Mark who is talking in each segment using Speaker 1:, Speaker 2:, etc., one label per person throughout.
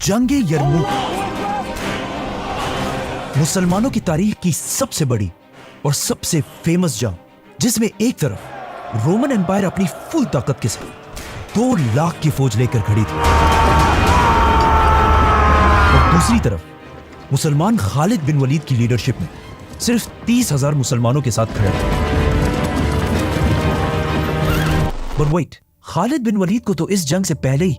Speaker 1: जंग यरमूक मुसलमानों की तारीख की सबसे बड़ी और सबसे फेमस जंग, जिसमें एक तरफ रोमन एम्पायर अपनी फुल ताकत के साथ 2 लाख की फौज लेकर खड़ी थी और दूसरी तरफ मुसलमान खालिद बिन वलीद की लीडरशिप में सिर्फ 30,000 मुसलमानों के साथ खड़े थे। But wait, Khalid bin Walid को तो इस जंग से पहले ही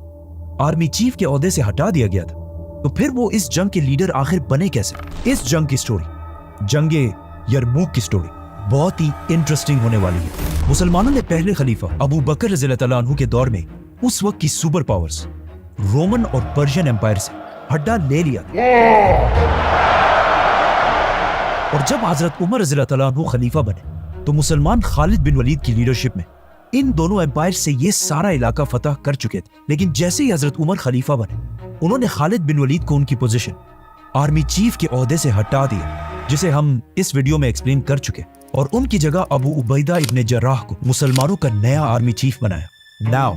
Speaker 1: आर्मी चीफ के ओहदे से हटा दिया गया था, तो फिर वो इस जंग के लीडर आखिर बने कैसे? इस जंग की स्टोरी, जंगे यरमूक की स्टोरी, बहुत ही इंटरेस्टिंग होने वाली है। मुसलमानों ने पहले खलीफा अबू बकर रज़ियल्लाहु अन्हु के दौर में उस वक्त की सुपर पावर्स रोमन और पर्शियन एम्पायर से हड्डा ले लिया और जब हजरत उमर रज़ियल्लाहु अन्हु खलीफा बने तो मुसलमान खालिद बिन वलीद की लीडरशिप में इन दोनों एम्पायर से ये सारा इलाका फतह कर चुके थे। लेकिन जैसे ही हजरत उमर खलीफा बने, उन्होंने खालिद बिन वलीद को उनकी पोजीशन आर्मी चीफ के ओहदे से हटा दिया, जिसे हम इस वीडियो में एक्सप्लेन कर चुके, और उनकी जगह अबू उबैदा इब्ने जर्राह को मुसलमानों का नया आर्मी चीफ बनाया। नाउ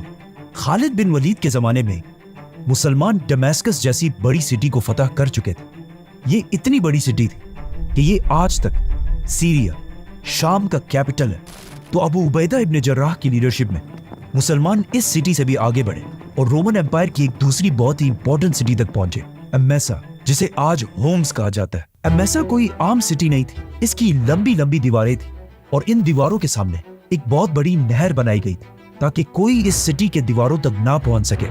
Speaker 1: खालिद बिन वलीद के जमाने में मुसलमान दमास्कस जैसी बड़ी सिटी को फतह कर चुके थे। ये इतनी बड़ी सिटी थी कि ये आज तक सीरिया, शाम का कैपिटल है। तो अबू उबैदा इब्ने जर्राह की लीडरशिप में मुसलमान इस सिटी से भी आगे बढ़े और रोमन एम्पायर की एक दूसरी बहुत ही इंपॉर्टेंट सिटी तक पहुंचे, एमेसा, जिसे आज होम्स कहा जाता है। एमेसा कोई आम सिटी नहीं थी, इसकी लंबी लंबी दीवारें थी और इन दीवारों के सामने एक बहुत बड़ी नहर बनाई गई थी ताकि कोई इस सिटी के दीवारों तक ना पहुंच सके।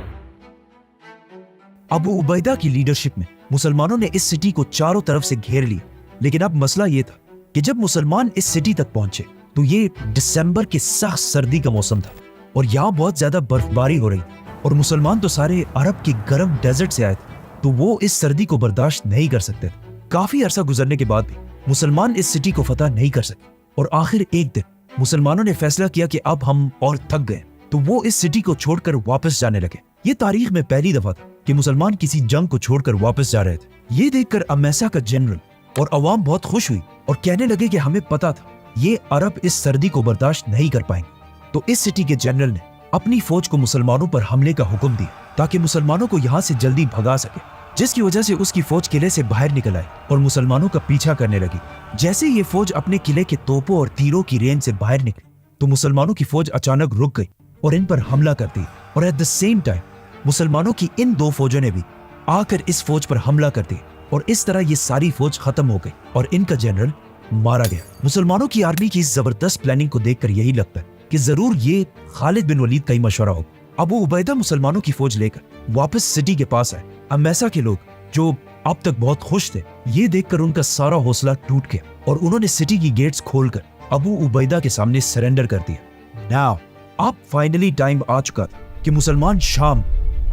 Speaker 1: अबू उबैदा की लीडरशिप में मुसलमानों ने इस सिटी को चारों तरफ से घेर लिया, लेकिन अब मसला यह था कि जब मुसलमान इस सिटी तक पहुंचे तो ये दिसंबर की सख्त सर्दी का मौसम था और यहाँ बहुत ज्यादा बर्फबारी हो रही थी और मुसलमान तो सारे अरब के गर्म डेजर्ट से आए थे, तो वो इस सर्दी को बर्दाश्त नहीं कर सकते थे। काफी अरसा गुजरने के बाद भी मुसलमान इस सिटी को फतह नहीं कर सके और आखिर एक दिन मुसलमानों ने फैसला किया कि अब हम और थक गए, तो वो इस सिटी को छोड़कर वापस जाने लगे। ये तारीख में पहली दफा था कि मुसलमान किसी जंग को छोड़कर वापस जा रहे थे। ये देखकर अमेसा का जनरल और अवाम बहुत खुश हुई और कहने लगे कि हमें पता था ये अरब इस सर्दी को बर्दाश्त नहीं कर पाएंगे। तो इस सिटी के जनरल ने अपनी फौज को मुसलमानों पर हमले का हुक्म दिया ताकि मुसलमानों को यहाँ से जल्दी भगा सके, जिसकी वजह से उसकी फौज किले से बाहर निकल आई और मुसलमानों का पीछा करने लगी। जैसे ये फौज अपने किले के तोपों और तीरों की रेंज से बाहर निकली तो मुसलमानों की फौज अचानक रुक गई और इन पर हमला कर दी, और एट द सेम टाइम मुसलमानों की इन 2 फौजों ने भी आकर इस फौज पर हमला कर दिया और इस तरह ये सारी फौज खत्म हो गई और इनका जनरल मारा गया। मुसलमानों की आर्मी की इस जबरदस्त प्लानिंग को देखकर यही लगता है कि जरूर ये खालिद बिन वलीद का ही मशवरा होगा। अबू उबैदा मुसलमानों की फौज लेकर वापस सिटी के पास आए। अमेसा के लोग जो अब तक बहुत खुश थे, ये देखकर उनका सारा हौसला टूट गया और उन्होंने सिटी की गेट्स खोलकर अबू उबैदा के सामने सरेंडर कर दिया। नाउ अब फाइनली टाइम आ चुका था कि मुसलमान शाम,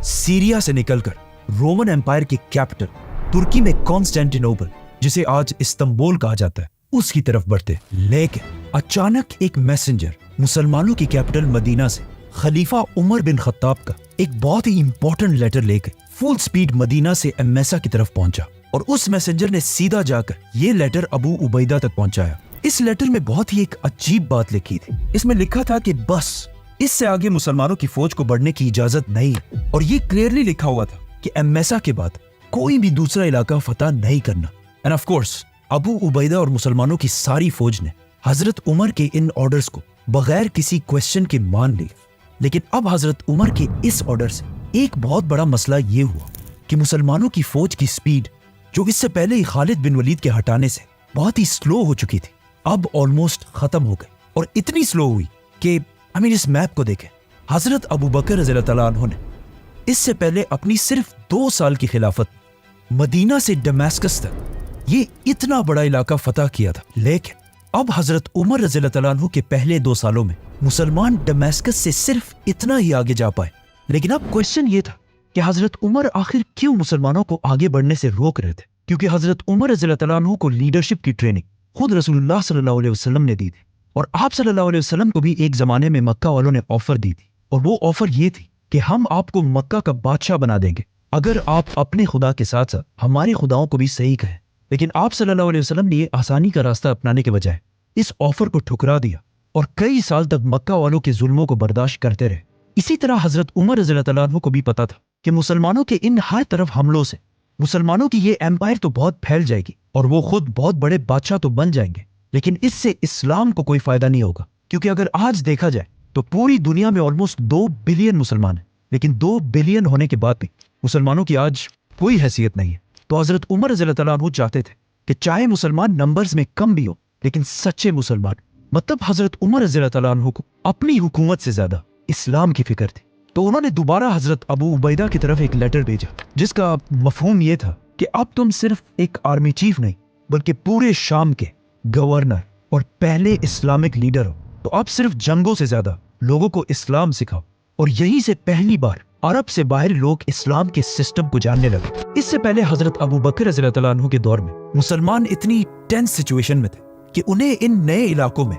Speaker 1: सीरिया से निकलकर रोमन एम्पायर के कैपिटल तुर्की में कॉन्स्टेंटिनोपल, जिसे आज इस्तांबुल कहा जाता है, उसकी तरफ बढ़ते। लेकिन अचानक एक मैसेंजर मुसलमानों की कैपिटल मदीना से खलीफा उमर बिन खत्ताब का एक बहुत ही इंपॉर्टेंट लेटर लेकर फुल स्पीड मदीना से एमेसा की तरफ पहुंचा और उस मैसेंजर ने सीधा जाकर ये लेटर अबू उबैदा तक पहुंचाया। इस लेटर में बहुत ही एक अजीब बात लिखी थी। इसमें लिखा था कि बस इससे आगे मुसलमानों की फौज को बढ़ने की इजाजत नहीं, और ये क्लियरली लिखा हुआ था कि एमेसा के बाद कोई भी दूसरा इलाका फतह नहीं करना। End of course Abu Ubaida और मुसलमानों की सारी फौज ने हजरत उमर के इन ऑर्डर्स को बगैर किसी क्वेश्चन के मान लिया। लेकिन अब हजरत उमर के इस ऑर्डर से एक बहुत बड़ा मसला ये हुआ कि मुसलमानों की फौज की स्पीड, जो इससे पहले ही खालिद बिन वलीद के हटाने से बहुत ही स्लो हो चुकी थी, अब ऑलमोस्ट खत्म हो गई। और इतनी स्लो हुई कि इस मैप को देखें, हजरत अबू बकर रज़ियल्लाहु अन्हु ने इससे पहले अपनी सिर्फ 2 साल की खिलाफत मदीना से दमास्कस तक ये इतना बड़ा इलाका फतह किया था। लेकिन अब हजरत उमर रज़ियल्लाहु अन्हु के पहले 2 सालों में मुसलमान दमास्कस से सिर्फ इतना ही आगे जा पाए। लेकिन अब क्वेश्चन ये था कि हजरत उमर आखिर क्यों मुसलमानों को आगे बढ़ने से रोक रहे थे? क्योंकि हजरत उमर रज़ियल्लाहु अन्हु को लीडरशिप की ट्रेनिंग खुद रसूलुल्लाह सल्लल्लाहु अलैहि वसल्लम ने दी थी, और आप सल्लल्लाहु अलैहि वसल्लम को भी एक जमाने में मक्का वालों ने ऑफर दी थी, और वो ऑफर ये थी कि हम आपको मक्का का बादशाह बना देंगे अगर आप अपने खुदा के साथ साथ हमारे खुदाओं को भी सही कहें। लेकिन आप सल्लल्लाहु अलैहि वसल्लम ने आसानी का रास्ता अपनाने के बजाय इस ऑफर को ठुकरा दिया और कई साल तक मक्का वालों के जुल्मों को बर्दाश्त करते रहे। इसी तरह हजरत उमर रज़ियल्लाहु अन्हु को भी पता था कि मुसलमानों के इन हर तरफ हमलों से मुसलमानों की ये एम्पायर तो बहुत फैल जाएगी और वो खुद बहुत बड़े बादशाह तो बन जाएंगे, लेकिन इससे इस्लाम को कोई फायदा नहीं होगा। क्योंकि अगर आज देखा जाए तो पूरी दुनिया में ऑलमोस्ट 2 बिलियन मुसलमान हैं, लेकिन 2 बिलियन होने के बाद भी मुसलमानों की आज कोई हैसियत नहीं है। तो हजरत उमर रज़ियल्लाहु तआला अन्हु चाहते थे कि चाहे मुसलमान नंबर्स में कम भी हो, लेकिन सच्चे मुसलमान, मतलब हजरत उमर रज़ियल्लाहु तआला अन्हु को अपनी हुकूमत से ज्यादा इस्लाम की फिक्र थी। तो उन्होंने दोबारा हजरत अबू उबैदा की तरफ एक लेटर भेजा, जिसका मफहूम ये था कि अब तुम सिर्फ एक आर्मी चीफ नहीं बल्कि पूरे शाम के गवर्नर और पहले इस्लामिक लीडर हो। तो अब सिर्फ जंगों से ज्यादा लोगों को इस्लाम सिखाओ। और यहीं से पहली बार अरब से बाहर लोग इस्लाम के सिस्टम को जानने लगे। इससे पहले हजरत अबू बकर रज़ियल्लाहु तआला अन्हु के दौर में मुसलमान इतनी टेंस सिचुएशन में थे कि उन्हें इन नए इलाकों में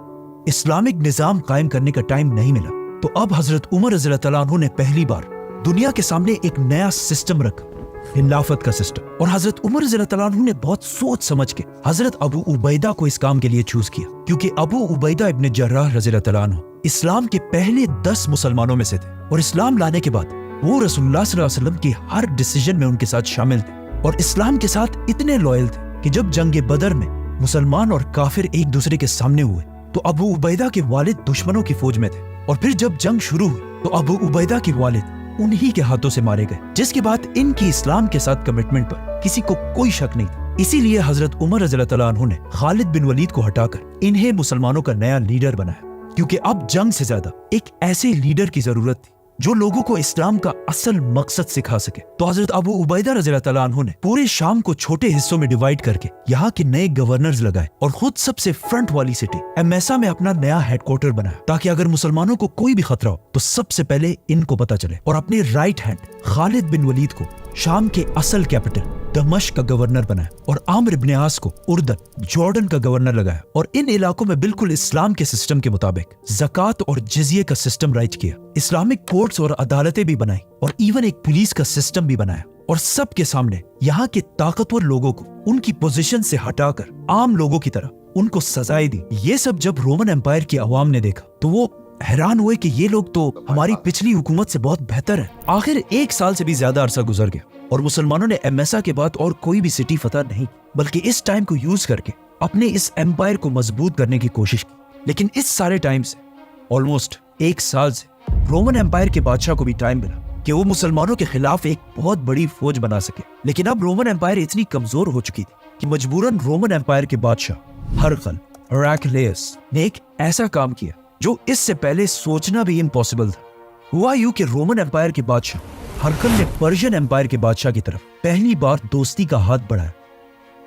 Speaker 1: इस्लामिक निजाम कायम करने का टाइम नहीं मिला। तो अब हजरत उमर रज़ियल्लाहु तआला अन्हु ने पहली बार दुनिया के सामने एक नया सिस्टम रखा, खिलाफत का सिस्टम। और हजरत उमर रज़ियल्लाहु तआला अन्हु ने बहुत सोच समझ के हजरत अबू उबैदा को इस काम के लिए चूज किया, क्योंकि अबू उबैदा इब्न जर्राह रज़ियल्लाहु तआला अन्हु इस्लाम के पहले 10 मुसलमानों में से थे। और इस्लाम लाने के बाद वो रसूलुल्लाह सल्लल्लाहु अलैहि वसल्लम की हर डिसीजन में उनके साथ शामिल थे और इस्लाम के साथ इतने लॉयल थे कि जब जंग बदर में मुसलमान और काफिर एक दूसरे के सामने हुए तो अबू उबैदा के वालिद दुश्मनों की फौज में थे, और फिर जब जंग शुरू हुई तो अबू उबैदा के वालिद उन्हीं के हाथों से मारे गए, जिसके बाद इनकी इस्लाम के साथ कमिटमेंट पर किसी को कोई शक नहीं था। इसीलिए हजरत उमर रज़ियल्लाहु तआला अन्हु ने खालिद बिन वलीद को हटाकर इन्हें मुसलमानों का नया लीडर बनाया, क्योंकि अब जंग से ज्यादा एक ऐसे लीडर की जरूरत थी जो लोगों को इस्लाम का असल मकसद सिखा सके। तो हजरत अबू उबैदा रज़ियल्लाहु तआला अन्हु ने पूरे शाम को छोटे हिस्सों में डिवाइड करके यहाँ के नए गवर्नर्स लगाए और खुद सबसे फ्रंट वाली सिटी एमेसा में अपना नया हेडक्वार्टर बनाया, ताकि अगर मुसलमानों को कोई भी खतरा हो तो सबसे पहले इनको पता चले। और अपने right hand Khalid bin Walid को शाम के असल कैपिटल दमश्क का गवर्नर बनाया और आमर इब्न आस को उर्दन जॉर्डन का गवर्नर लगाया। और इन इलाकों में बिल्कुल इस्लाम के सिस्टम के मुताबिक ज़कात और जिज़िये का सिस्टम राइज किया, इस्लामिक कोर्ट्स और अदालतें भी बनाई और इवन एक पुलिस का सिस्टम भी बनाया। और सबके सामने यहाँ के ताकतवर लोगों को उनकी पोजीशन से हटाकर आम लोगों की तरह उनको सजाएं दी। ये सब जब रोमन एम्पायर की अवाम ने देखा तो वो हैरान हुए कि ये लोग तो हमारी पिछली हुकूमत से बहुत बेहतर है। आखिर 1 साल से भी ज्यादा अरसा गुजर गया और मुसलमानों ने एमेसा के बाद और कोई भी सिटी फतह नहीं, बल्कि इस टाइम को यूज करके अपने इस एम्पायर को मजबूत करने की कोशिश की। लेकिन इस सारे टाइम से ऑलमोस्ट 1 साल से रोमन एम्पायर के बादशाह को भी टाइम मिला कि वो मुसलमानों के खिलाफ एक बहुत बड़ी फौज बना सके। लेकिन अब रोमन एम्पायर इतनी कमजोर हो चुकी थी कि मजबूरन रोमन एम्पायर के बादशाह हरकल हेराक्लियस ने एक ऐसा काम किया जो इससे पहले सोचना भी इम्पॉसिबल था। हुआ यूं कि रोमन एम्पायर के बादशाह हरकल ने पर्शियन एम्पायर के बादशाह की तरफ पहली बार दोस्ती का हाथ बढ़ाया,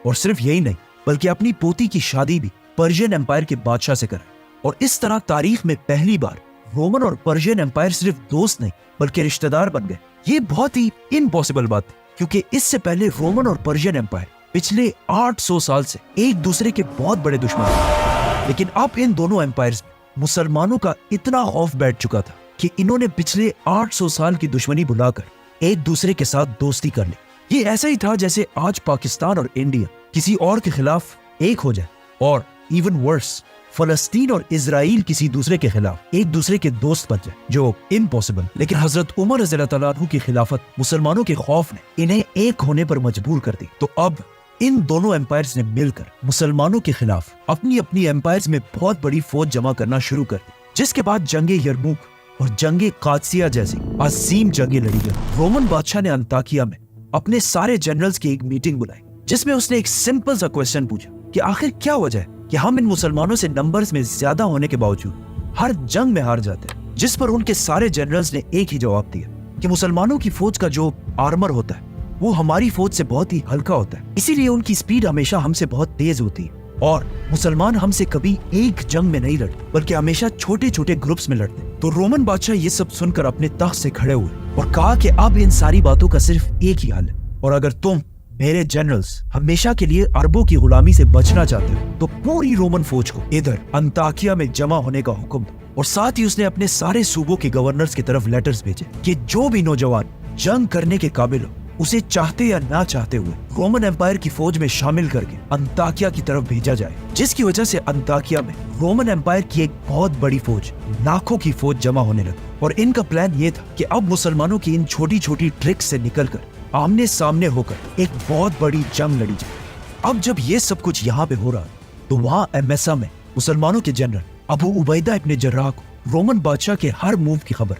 Speaker 1: और सिर्फ यही नहीं बल्कि अपनी पोती की शादी भी पर्शियन एम्पायर के बादशाह से कराई। और इस तरह तारीख में पहली बार रोमन और पर्शियन एम्पायर सिर्फ दोस्त नहीं बल्कि रिश्तेदार बन गए। ये बहुत ही इम्पॉसिबल बात थी, क्योंकि इससे पहले रोमन और पर्शियन एम्पायर पिछले 800 साल से एक दूसरे के बहुत बड़े दुश्मन थे। लेकिन अब इन दोनों एम्पायर्स में मुसलमानों का इतना खौफ बैठ चुका था कि इन्होंने पिछले 800 साल की दुश्मनी भुलाकर एक दूसरे के साथ दोस्ती कर ली। ये ऐसा ही था जैसे आज पाकिस्तान और इंडिया किसी और के खिलाफ एक हो जाए, और इवन वर्स फलस्तीन और इजराइल किसी दूसरे के खिलाफ एक दूसरे के दोस्त बन जाए, जो इम्पॉसिबल। लेकिन हजरत उमर रज़ियल्लाहु तआला अन्हु की खिलाफत मुसलमानों के खौफ ने इन्हें एक होने पर मजबूर कर दी। तो अब इन दोनों एम्पायर्स ने मिलकर मुसलमानों के खिलाफ अपनी अपनी एम्पायर्स में बहुत बड़ी फौज जमा करना शुरू कर दी, जिसके बाद जंगे यरमुक और जंगे कादसिया जैसी अजीम जंगे लड़ी गई। रोमन बादशाह ने अंताकिया में अपने सारे जनरल्स की एक मीटिंग बुलाई, जिसमें उसने एक सिंपल सा क्वेश्चन पूछा कि आखिर क्या वजह है कि हम इन मुसलमानों से नंबर्स में ज्यादा होने के बावजूद हर जंग में हार जाते हैं। जिस पर उनके सारे जनरल्स ने एक ही जवाब दिया कि मुसलमानों की फौज का जो आर्मर होता है वो हमारी फौज से बहुत ही हल्का होता है, इसीलिए उनकी स्पीड हमेशा हमसे बहुत तेज होती है, और मुसलमान हमसे कभी एक जंग में नहीं लड़ते बल्कि हमेशा छोटे छोटे ग्रुप्स में लड़ते। तो रोमन बादशाह ये सब सुनकर अपने तख्त से खड़े हुए और कहा कि अब इन सारी बातों का सिर्फ एक ही हल है, और अगर तुम मेरे जनरल्स हमेशा के लिए अरबों की गुलामी से बचना चाहते हो तो पूरी रोमन फौज को इधर अंताकिया में जमा होने का हुक्म दो। और साथ ही उसने अपने सारे सूबों के गवर्नर्स की तरफ लेटर्स भेजे कि जो भी नौजवान जंग करने के काबिल हो उसे चाहते या ना चाहते हुए रोमन एम्पायर की फौज में शामिल करके अंताकिया की तरफ भेजा जाए, जिसकी वजह से अंताकिया में रोमन एम्पायर की एक बहुत बड़ी फौज, लाखों की फौज जमा होने लगी। और इनका प्लान ये था कि अब मुसलमानों की इन छोटी छोटी ट्रिक्स से निकलकर आमने सामने होकर एक बहुत बड़ी जंग लड़ी जाए। अब जब ये सब कुछ यहाँ पे हो रहा तो वहाँ एमेसा में मुसलमानों के जनरल अबू उबैदा इब्न जर्राह को रोमन बादशाह के हर मूव की खबर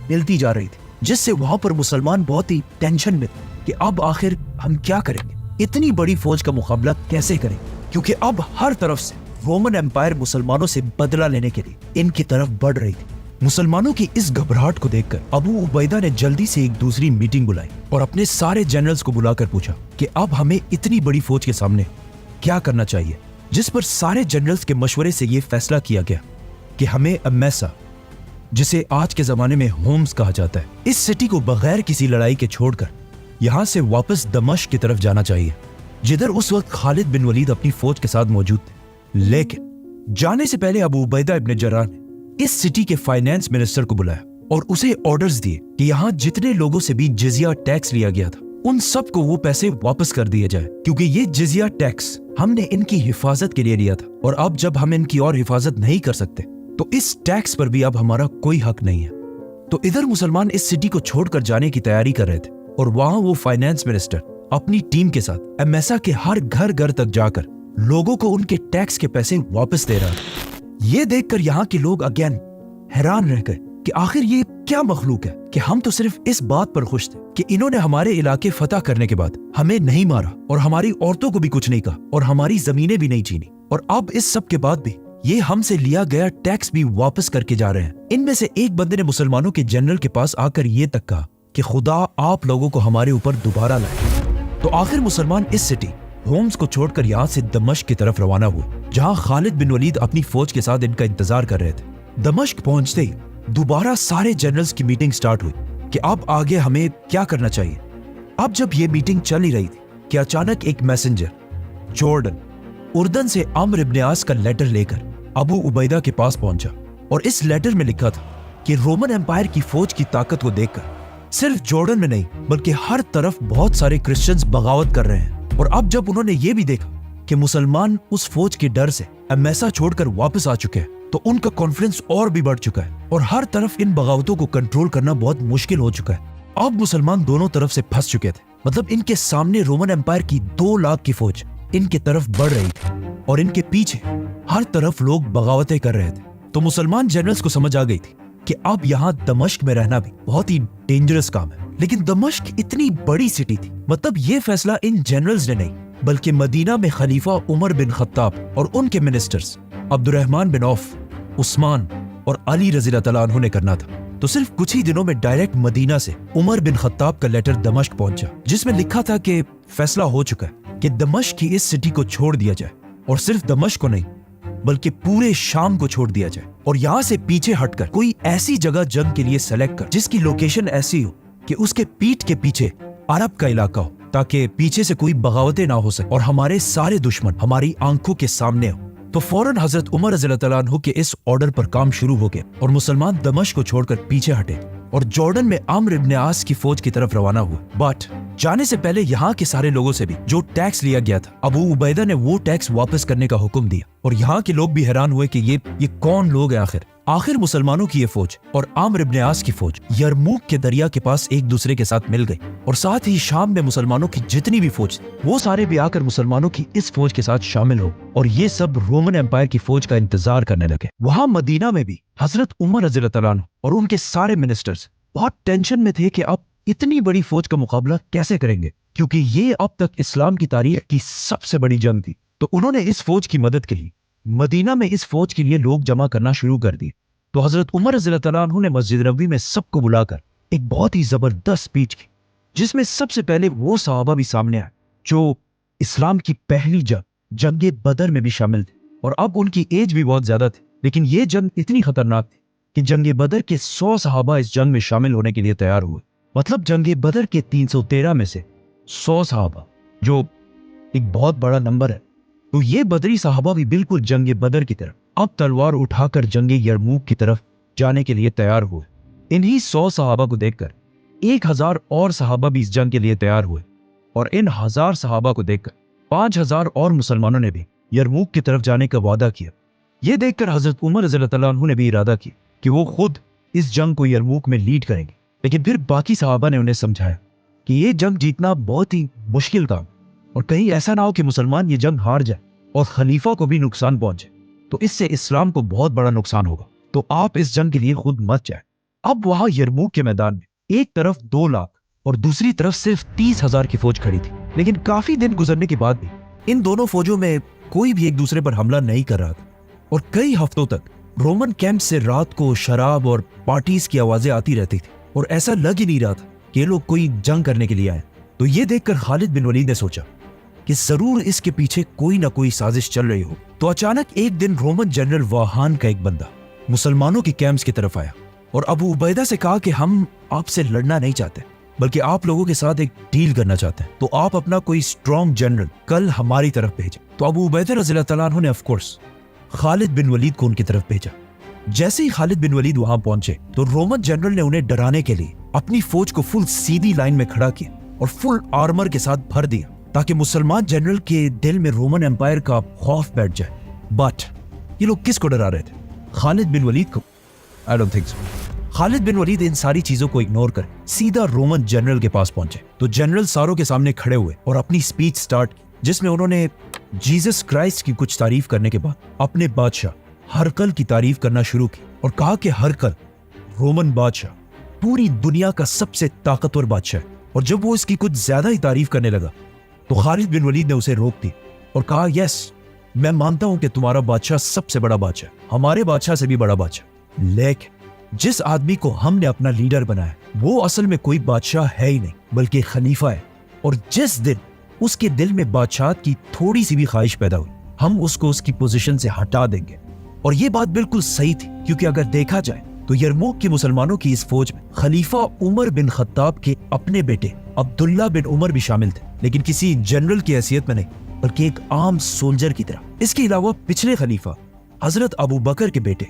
Speaker 1: मिलती जा रही थी, जिससे वहां पर मुसलमान बहुत ही टेंशन में थे कि अब आखिर हम क्या करेंगे, इतनी बड़ी फौज का मुकाबला कैसे करें, क्योंकि अब हर तरफ से रोमन एम्पायर मुसलमानों से बदला लेने के लिए इनकी तरफ बढ़ रही थी। मुसलमानों की इस घबराहट को देखकर अबू उबैदा ने जल्दी से एक दूसरी मीटिंग बुलाई और अपने सारे जनरल्स को बुलाकर पूछा कि अब हमें इतनी बड़ी फौज के सामने क्या करना चाहिए, जिस पर सारे जनरल्स के मशवरे से यह फैसला किया गया कि हमें एमेसा, जिसे आज के जमाने में होम्स कहा जाता है, इस सिटी को बगैर किसी लड़ाई के छोड़कर यहां से वापस दमिश्क की तरफ जाना चाहिए, जिधर उस वक्त खालिद बिन वलीद अपनी फौज के साथ मौजूद थे। लेकिन जाने से पहले अबू उबैदा इब्न जर्राह ने इस सिटी के फाइनेंस मिनिस्टर को बुलाया और उसे ऑर्डर्स दिए कि यहाँ जितने लोगों से भी जिजिया टैक्स लिया गया था, उन सब को वो पैसे वापस कर दिए जाए, क्योंकि ये जिजिया टैक्स हमने इनकी हिफाजत के लिए लिया था और अब जब हम इनकी और हिफाजत नहीं कर सकते तो इस टैक्स पर भी अब हमारा कोई हक नहीं है। तो इधर मुसलमान इस सिटी को छोड़कर जाने की तैयारी कर रहे थे और वहां वो फाइनेंस मिनिस्टर अपनी टीम के साथ एमेसा के हर घर घर तक जाकर लोगों को उनके टैक्स के पैसे वापस दे रहा था। ये देखकर यहाँ के लोग अगेन हैरान रह गए कि आखिर ये क्या मखलूक है कि हम तो सिर्फ इस बात पर खुश थे कि इन्होंने हमारे इलाके फतह करने के बाद हमें नहीं मारा और हमारी औरतों को भी कुछ नहीं कहा और हमारी जमीनें भी नहीं छीनी, और अब इस सब के बाद भी ये हमसे लिया गया टैक्स भी वापस करके जा रहे हैं। इनमें से एक बंदे ने मुसलमानों के जनरल के पास आकर ये तक कहा कि खुदा आप लोगों को हमारे ऊपर दोबारा लाए। तो आखिर मुसलमान इस सिटी होम्स को छोड़कर यहाँ से दमिश्क की तरफ रवाना हुए, जहाँ खालिद बिन वलीद अपनी फौज के साथ इनका इंतजार कर रहे थे। दमिश्क पहुंचते ही दोबारा सारे जनरल्स की मीटिंग स्टार्ट हुई कि अब आगे हमें क्या करना चाहिए। अब जब ये मीटिंग चल ही रही थी कि अचानक एक मैसेंजर जॉर्डन उर्दन से अम्र इब्न आस का लेटर लेकर अबू उबैदा के पास पहुंचा और इस लेटर में लिखा था कि रोमन एम्पायर की फौज की ताकत को देखकर सिर्फ जॉर्डन में नहीं बल्कि हर तरफ बहुत सारे क्रिश्चियंस बगावत कर रहे हैं। और अब जब उन्होंने ये भी देखा कि मुसलमान उस फौज के डर से एमेसा छोड़कर वापस आ चुके हैं, तो उनका कॉन्फिडेंस और भी बढ़ चुका है और हर तरफ इन बगावतों को कंट्रोल करना बहुत मुश्किल हो चुका है। अब मुसलमान दोनों तरफ से फंस चुके थे, मतलब इनके सामने रोमन एम्पायर की 2 लाख की फौज इनके तरफ बढ़ रही थी और इनके पीछे हर तरफ लोग बगावतें कर रहे थे। तो मुसलमान जनरल्स को समझ आ गई थी कि अब यहाँ दमिश्क में रहना भी बहुत ही डेंजरस काम है। लेकिन दमिश्क इतनी बड़ी सिटी थी, मतलब ये फैसला इन जनरल्स ने नहीं बल्कि मदीना में खलीफा उमर बिन खत्ताब और उनके ministers Abdurrahman bin Auf, Usman और अली रज़ी अल्लाह अन्हु ने करना था। तो सिर्फ कुछ ही दिनों में डायरेक्ट मदीना से उमर बिन खत्ताब का लेटर दमिश्क पहुंचा, जिसमें लिखा था कि फैसला हो चुका है कि दमिश्क की इस सिटी को छोड़ दिया जाए, और सिर्फ दमिश्क को नहीं बल्कि पूरे शाम को छोड़ दिया जाए और यहाँ से पीछे हटकर कोई ऐसी जगह जंग के लिए सेलेक्ट कर जिसकी लोकेशन ऐसी हो कि उसके पीठ के पीछे अरब का इलाका हो, ताकि पीछे से कोई बगावतें ना हो सके और हमारे सारे दुश्मन हमारी आंखों के सामने हो। तो फौरन हजरत उमर रज़ी अल्लाह अन्हु के इस ऑर्डर पर काम शुरू हो गया और मुसलमान दमिश्क को छोड़कर पीछे हटे और जॉर्डन में अम्र इब्न आस की फौज की तरफ रवाना हुआ। बट जाने से पहले यहाँ के सारे लोगों से भी जो टैक्स लिया गया था, अबू उबैदा ने वो टैक्स वापस करने का हुक्म दिया और यहाँ के लोग भी हैरान हुए कि ये कौन लोग हैं आखिर मुसलमानों की ये फौज और अम्र इब्न आस की फौज यरमूक के दरिया के पास एक दूसरे के साथ मिल गई और साथ ही शाम में मुसलमानों की जितनी भी फौज वो सारे भी आकर मुसलमानों की इस फौज के साथ शामिल हो और ये सब रोमन एम्पायर की फौज का इंतजार करने लगे। वहां मदीना में भी हजरत उमर रज़ी अल्लाह अन्हु और उनके सारे मिनिस्टर्स बहुत टेंशन में थे कि अब इतनी बड़ी फौज का मुकाबला कैसे करेंगे, क्योंकि ये अब तक इस्लाम की तारीख की सबसे बड़ी जंग थी। तो उन्होंने इस फौज की मदद के लिए मदीना में इस फौज के लिए लोग जमा करना शुरू कर दिए। तो हजरत उमर रज़ी अल्लाह अन्हु ने मस्जिद नबवी में सबको बुलाकर एक बहुत ही जबरदस्त स्पीच की, जिसमें सबसे पहले वो सहाबा भी सामने आए जो इस्लाम की पहली जंग बदर में भी शामिल थे और अब उनकी एज भी बहुत ज्यादा थी, लेकिन ये जंग इतनी खतरनाक थी कि जंग बदर के 100 सहाबा इस जंग में शामिल होने के लिए तैयार हुए। मतलब जंग बदर के 313 में से 100 सहाबा, जो एक बहुत बड़ा नंबर है। तो ये बदरी सहाबा भी बिल्कुल जंग बदर की तरफ अब तलवार उठाकर जंग यरमूक की तरफ जाने के लिए तैयार हुए। इन्हीं 100 सहाबा को देखकर 1000 और सहाबा भी इस जंग के लिए तैयार हुए और इन 1000 सहाबा को देखकर 5000 और मुसलमानों ने भी यरमूक की तरफ जाने का वादा किया। यह देखकर हजरत उमर रज़ियल्लाहु अन्हु ने भी इरादा किया कि वो खुद इस जंग को यरमूक में लीड करेंगे। लेकिन फिर बाकी सहाबा ने उन्हें समझाया कि ये जंग जीतना बहुत ही मुश्किल काम और कहीं ऐसा ना हो कि मुसलमान ये जंग हार जाए और खलीफा को भी नुकसान पहुंचे, तो इससे इस्लाम को बहुत बड़ा नुकसान होगा, तो आप इस जंग के लिए खुद मत जाए। अब वहां यरमूक के मैदान में एक तरफ 2 लाख और दूसरी तरफ सिर्फ 30,000 की फौज खड़ी थी। लेकिन काफी दिन गुजरने के बाद भी इन दोनों फौजों में कोई भी एक दूसरे पर हमला नहीं कर रहा था और कई हफ्तों तक रोमन कैंप से रात को शराब और पार्टीज की आवाजें आती रहती थी और ऐसा लग ही नहीं रहा था कि ये लोग कोई जंग करने के लिए आए। तो ये देखकर खालिद बिन वलीद ने सोचा कि जरूर इसके पीछे कोई ना कोई साजिश चल रही हो। तो अचानक एक दिन रोमन जनरल वाहान का एक बंदा मुसलमानों के कैंप्स की तरफ आया और अबू उबैदा से कहा कि हम आपसे लड़ना नहीं चाहते बल्कि आप लोगों के साथ एक डील करना चाहते हैं, तो आप अपना कोई स्ट्रॉन्ग जनरल कल हमारी तरफ भेजें। तो अबू उबैदा रज़ियल्लाहु तआला अन्हु ने of course Khalid bin Walid को उनकी तरफ भेजा। जैसे ही खालिद बिन वलीद वहां पहुंचे तो रोमन जनरल ने उन्हें डराने के लिए अपनी फौज को फुल सीधी लाइन में खड़ा किया और फुल आर्मर के साथ भर दिया ताकि मुसलमान जनरल के दिल में रोमन एम्पायर का खौफ बैठ जाए। बट ये लोग किसको डरा रहे थे? खालिद बिन वलीद को? I don't think so. Khalid bin Walid इन सारी चीजों को इग्नोर कर सीधा रोमन जनरल के पास पहुंचे। तो जनरल सारों के सामने खड़े हुए और अपनी स्पीच स्टार्ट की जिसमें उन्होंने जीसस क्राइस्ट की कुछ तारीफ करने के बाद अपने बादशाह हरकल की तारीफ करना शुरू की और कहा कि हरकल रोमन बादशाह पूरी दुनिया का सबसे ताकतवर बादशाह है। और जब वो इसकी कुछ ज्यादा ही तारीफ करने लगा तो खालिद बिन वलीद ने उसे रोक दी और कहा, यस मैं मानता हूं कि तुम्हारा बादशाह सबसे बड़ा बादशाह, हमारे बादशाह से भी बड़ा बादशाह, लेकिन जिस आदमी को हमने अपना लीडर बनाया वो असल में कोई बादशाह है ही नहीं बल्कि खलीफा है। और जिस दिन उसके दिल में बादशाह की थोड़ी सी भी ख्वाहिश पैदा हुई हम उसको उसकी पोजीशन से हटा देंगे। और ये बात बिल्कुल सही थी क्योंकि अगर देखा जाए तो यरमूक के मुसलमानों की इस फौज में खलीफा उमर बिन खत्ताब के अपने बेटे अब्दुल्ला बिन उमर भी शामिल थे, लेकिन किसी जनरल की हैसियत में नहीं बल्कि एक आम सोल्जर की तरह। इसके अलावा पिछले खलीफा हजरत अबू बकर के बेटे